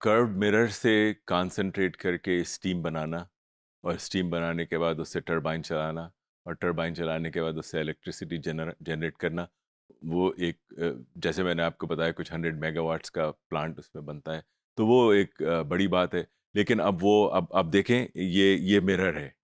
Curved mirror से concentrate करके steam बनाना और स्टीम बनाने के बाद उससे टरबाइन चलाना और टरबाइन चलाने के बाद उससे इलेक्ट्रिसिटी जनरेट करना। वो एक जैसे मैंने आपको बताया कुछ 100 मेगावाट्स का प्लांट उसमें बनता है। तो वो एक बड़ी बात है। लेकिन अब देखें, ये मिरर है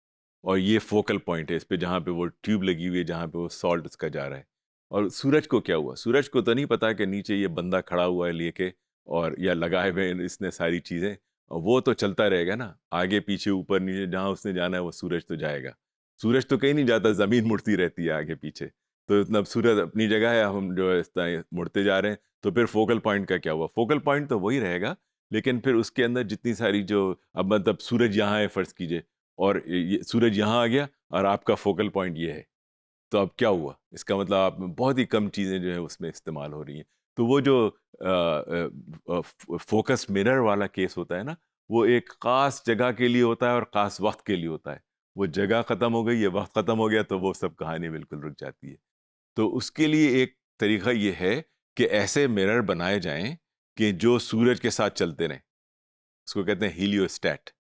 और ये फोकल पॉइंट है इस पे, जहाँ पे वो ट्यूब लगी हुई है, जहाँ पे वो सॉल्ट उसका जा रहा है। और सूरज को क्या हुआ? सूरज को तो नहीं पता कि नीचे ये बंदा खड़ा हुआ है लेके, और या लगाए हुए हैं इसने सारी चीज़ें। और वो तो चलता रहेगा ना, आगे पीछे ऊपर नीचे जहाँ उसने जाना है वो सूरज तो जाएगा। सूरज तो कहीं नहीं जाता, ज़मीन मुड़ती रहती है आगे पीछे। तो इतना सूरज अपनी जगह है, हम जो है इस तरह मुड़ते जा रहे हैं। तो फिर फोकल पॉइंट का क्या हुआ? फोकल पॉइंट तो वही रहेगा, लेकिन फिर उसके अंदर जितनी सारी जो, अब मतलब सूरज यहाँ है फ़र्ज़ कीजिए, और ये सूरज यहाँ आ गया और आपका फोकल पॉइंट ये है। तो अब क्या हुआ? इसका मतलब आप बहुत ही कम चीज़ें जो है उसमें इस्तेमाल हो रही हैं। तो वो जो फ़ोकस मिरर वाला केस होता है ना, वो एक ख़ास जगह के लिए होता है और ख़ास वक़्त के लिए होता है। वो जगह ख़त्म हो गई, ये वक़्त ख़त्म हो गया, तो वो सब कहानी बिल्कुल रुक जाती है। तो उसके लिए एक तरीक़ा ये है कि ऐसे मिरर बनाए जाएँ कि जो सूरज के साथ चलते रहें। उसको कहते हैं हीलियोस्टैट।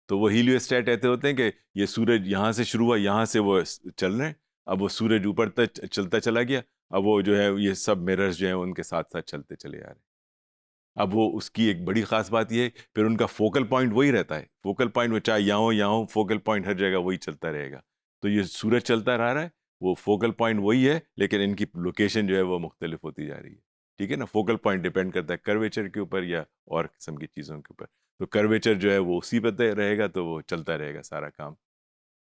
तो वो हीलियोस्टैट ऐसे होते हैं कि ये सूरज यहाँ से शुरू हुआ, यहाँ से वो चल रहे हैं। अब वो सूरज ऊपर तक चलता चला गया। अब वो जो है ये सब मिरर्स जो हैं उनके साथ-साथ चलते चले आ रहे हैं। अब वो उसकी एक बड़ी ख़ास बात ये है, फिर उनका फ़ोकल पॉइंट वही रहता है। फ़ोकल पॉइंट वो चाहे यहाँ हो, फ़ोकल पॉइंट हर जगह वही चलता रहेगा। तो ये सूरज चलता रह रहा है, वो फ़ोकल पॉइंट वही है, लेकिन इनकी लोकेशन जो है वो मुख्तलिफ होती जा रही है। ठीक है ना? फ़ोकल पॉइंट डिपेंड करता है कर्वेचर के ऊपर या और किस्म की चीज़ों के ऊपर। तो कर्वेचर जो है वो उसी पे तय रहेगा, तो वो चलता रहेगा सारा काम।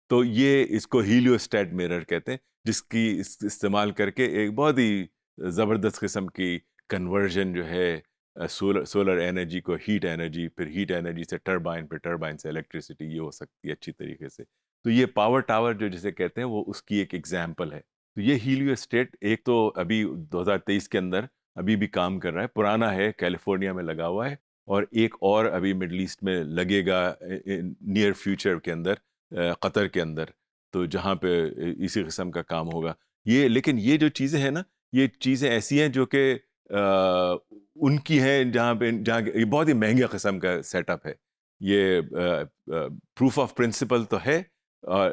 तो ये इसको हीलियोस्टैट मिरर कहते हैं, जिसकी इस्तेमाल करके एक बहुत ही ज़बरदस्त किस्म की कन्वर्जन जो है सोलर सोलर एनर्जी को हीट एनर्जी, फिर हीट एनर्जी से टरबाइन, फिर टरबाइन से इलेक्ट्रिसिटी, ये हो सकती है अच्छी तरीके से। तो ये पावर टावर जो जिसे कहते हैं वो उसकी एक एग्जाम्पल है। तो ये हीलियोस्टैट एक तो अभी 2023 के अंदर अभी भी काम कर रहा है, पुराना है, कैलिफोर्निया में लगा हुआ है, और एक और अभी मिडल ईस्ट में लगेगा नियर फ्यूचर के अंदर, कतर के अंदर। तो जहाँ पे इसी किस्म का काम होगा। ये लेकिन ये जो चीज़ें हैं ना, ये चीज़ें ऐसी हैं जो कि उनकी हैं जहाँ ये बहुत ही महँगे किस्म का सेटअप है। ये प्रूफ ऑफ प्रिंसिपल तो है,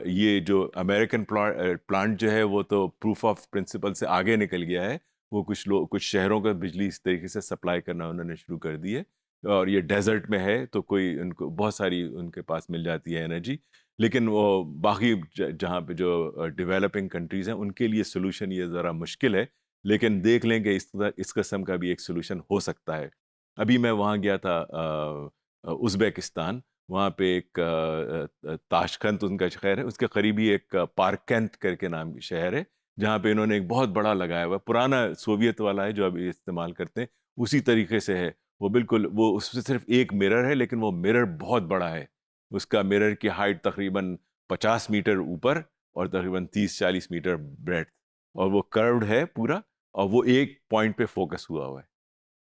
ये जो अमेरिकन प्लांट जो है वो तो प्रूफ ऑफ प्रिंसिपल से आगे निकल गया है। वो कुछ शहरों को बिजली इस तरीके से सप्लाई करना उन्होंने शुरू कर दी है, और ये डेज़र्ट में है, तो कोई उनको बहुत सारी उनके पास मिल जाती है एनर्जी। लेकिन वो बाकी जहाँ पे जो डेवलपिंग कंट्रीज़ हैं उनके लिए सॉल्यूशन ये ज़रा मुश्किल है, लेकिन देख लें कि इस किस्म का भी एक सॉल्यूशन हो सकता है। अभी मैं वहाँ गया था उज़्बेकिस्तान। वहाँ पे एक ताशकंद उनका शहर है, उसके करीब ही एक पारकंद करके नाम की शहर है, जहाँ पे इन्होंने एक बहुत बड़ा लगाया हुआ है, पुराना सोवियत वाला है जो अभी इस्तेमाल करते हैं, उसी तरीके से है। वो बिल्कुल, वो उसमें सिर्फ़ एक मिरर है, लेकिन वो मिरर बहुत बड़ा है। उसका मिरर की हाइट तकरीबन 50 मीटर ऊपर और तकरीबन 30-40 मीटर ब्रेड्थ, और वो कर्व्ड है पूरा, और वो एक पॉइंट पे फ़ोकस हुआ हुआ है।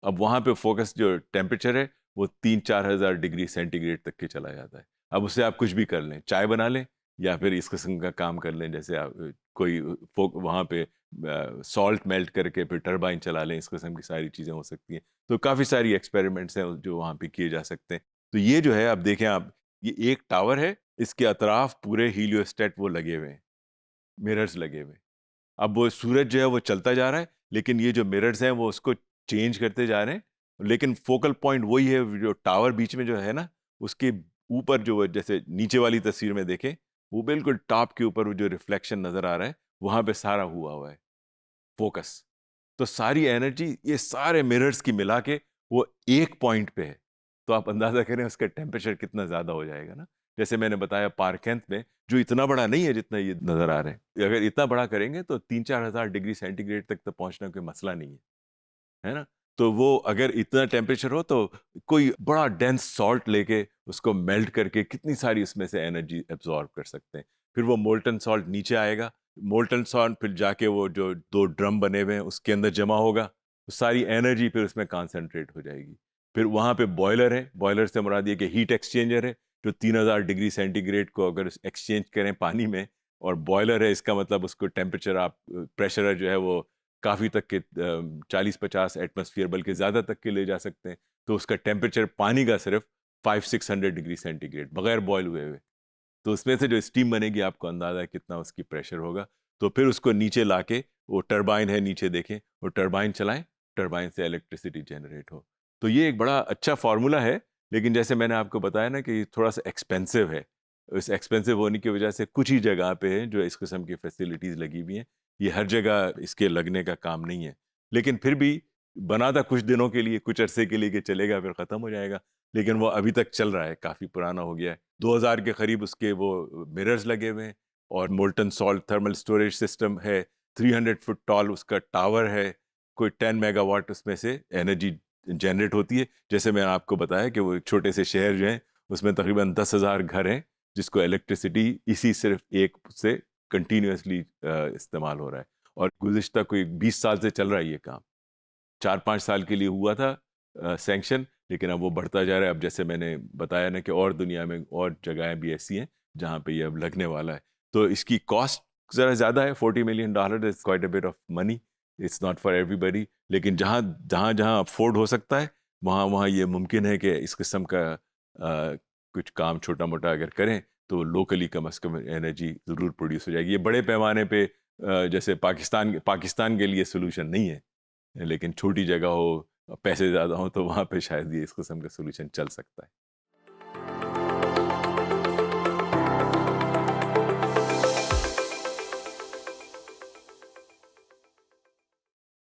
अब वहाँ पे फ़ोकस जो टेम्परेचर है, वो 3-4 हज़ार डिग्री सेंटीग्रेड तक के चला जाता है। अब उससे आप कुछ भी कर लें, चाय बना लें या फिर इस किस्म का काम कर लें, जैसे आप कोई वहाँ पे सॉल्ट मेल्ट करके फिर टरबाइन चला लें, इस किस्म की सारी चीज़ें हो सकती हैं। तो काफ़ी सारी एक्सपेरिमेंट्स हैं जो वहाँ पे किए जा सकते हैं। तो ये जो है, अब देखें आप, ये एक टावर है, इसके अतराफ पूरे हीलियोस्टैट वो लगे हुए हैं, मिरर्स लगे हुए हैं। अब वो सूरज जो है वो चलता जा रहा है, लेकिन ये जो मिरर्स हैं वो उसको चेंज करते जा रहे हैं। लेकिन फोकल पॉइंट वही है, जो टावर बीच में जो है ना, उसके ऊपर जो जैसे नीचे वाली तस्वीर में देखें, वो बिल्कुल टॉप के ऊपर वो जो रिफ्लेक्शन नज़र आ रहा है, वहाँ पे सारा हुआ हुआ है फोकस। तो सारी एनर्जी ये सारे मिरर्स की मिला के वो एक पॉइंट पे है। तो आप अंदाज़ा करें उसका टेम्परेचर कितना ज़्यादा हो जाएगा ना। जैसे मैंने बताया पारकेंथ में, जो इतना बड़ा नहीं है जितना ये नज़र आ रहे हैं। अगर इतना बड़ा करेंगे तो 3-4 हज़ार डिग्री सेंटीग्रेड तक तो पहुँचना कोई मसला नहीं है ना? तो वो अगर इतना टेम्परेचर हो तो कोई बड़ा डेंस सॉल्ट लेके उसको मेल्ट करके कितनी सारी उसमें से एनर्जी एब्ज़ॉर्ब कर सकते हैं। फिर वो मोल्टन सॉल्ट नीचे आएगा, मोल्टन सॉल्ट फिर जाके वो जो 2 ड्रम बने हुए हैं उसके अंदर जमा होगा, तो सारी एनर्जी फिर उसमें कॉन्सन्ट्रेट हो जाएगी। फिर वहाँ पे बॉयलर है, बॉयलर से मुराद ये कि हीट एक्सचेंजर है, जो 3000 डिग्री सेंटीग्रेड को अगर एक्सचेंज करें पानी में, और बॉयलर है, इसका मतलब उसको टेम्परेचर आप प्रेशर जो है वो काफ़ी तक के 40-50 एटमॉस्फेयर बल्कि ज़्यादा तक के ले जा सकते हैं। तो उसका टेम्परेचर पानी का सिर्फ 500-600 डिग्री सेंटीग्रेड बगैर बॉयल हुए हुए, तो उसमें से जो स्टीम बनेगी आपको अंदाजा है कितना उसकी प्रेशर होगा। तो फिर उसको नीचे लाके, वो टरबाइन है नीचे देखें, वो टरबाइन चलाएं, टरबाइन से इलेक्ट्रिसिटी जनरेट हो। तो ये एक बड़ा अच्छा फार्मूला है, लेकिन जैसे मैंने आपको बताया ना कि थोड़ा सा एक्सपेंसिव है। इस एक्सपेंसिव होने की वजह से कुछ ही जगह पे है जो इस किस्म की फैसिलिटीज़ लगी हुई हैं। ये हर जगह इसके लगने का काम नहीं है। लेकिन फिर भी बना था कुछ दिनों के लिए, कुछ अरसे के लिए कि चलेगा फिर ख़त्म हो जाएगा। लेकिन वो अभी तक चल रहा है, काफ़ी पुराना हो गया है। 2000 के करीब उसके वो मिरर्स लगे हुए हैं और molten salt thermal storage system है। 300 फुट टॉल उसका टावर है। कोई 10 मेगावाट उसमें से एनर्जी जनरेट होती है। जैसे मैंने आपको बताया कि वो एक छोटे से शहर जो हैं, उसमें तकरीबन 10,000 घर हैं, जिसको इलेक्ट्रिसिटी इसी सिर्फ एक से कंटिन्यूअसली इस्तेमाल हो रहा है। और गुज़िश्ता कोई 20 साल से चल रहा है ये काम। 4-5 साल के लिए हुआ था सैंक्शन, लेकिन अब वो बढ़ता जा रहा है। अब जैसे मैंने बताया ना कि और दुनिया में और जगहें भी ऐसी हैं जहाँ पे ये अब लगने वाला है। तो इसकी कॉस्ट ज़रा ज़्यादा है, $40 million is quite a bit of money, it's not for everybody. लेकिन जहाँ अफ़ोर्ड हो सकता है, वहाँ ये मुमकिन है कि इस किस्म का कुछ काम छोटा-मोटा अगर करें, तो लोकली कम से कम एनर्जी ज़रूर प्रोड्यूस हो जाएगी। ये बड़े पैमाने पे जैसे पाकिस्तान के लिए सॉल्यूशन नहीं है। लेकिन छोटी जगह हो, पैसे ज़्यादा हों, तो वहाँ पे शायद ये इस किस्म का सॉल्यूशन चल सकता है।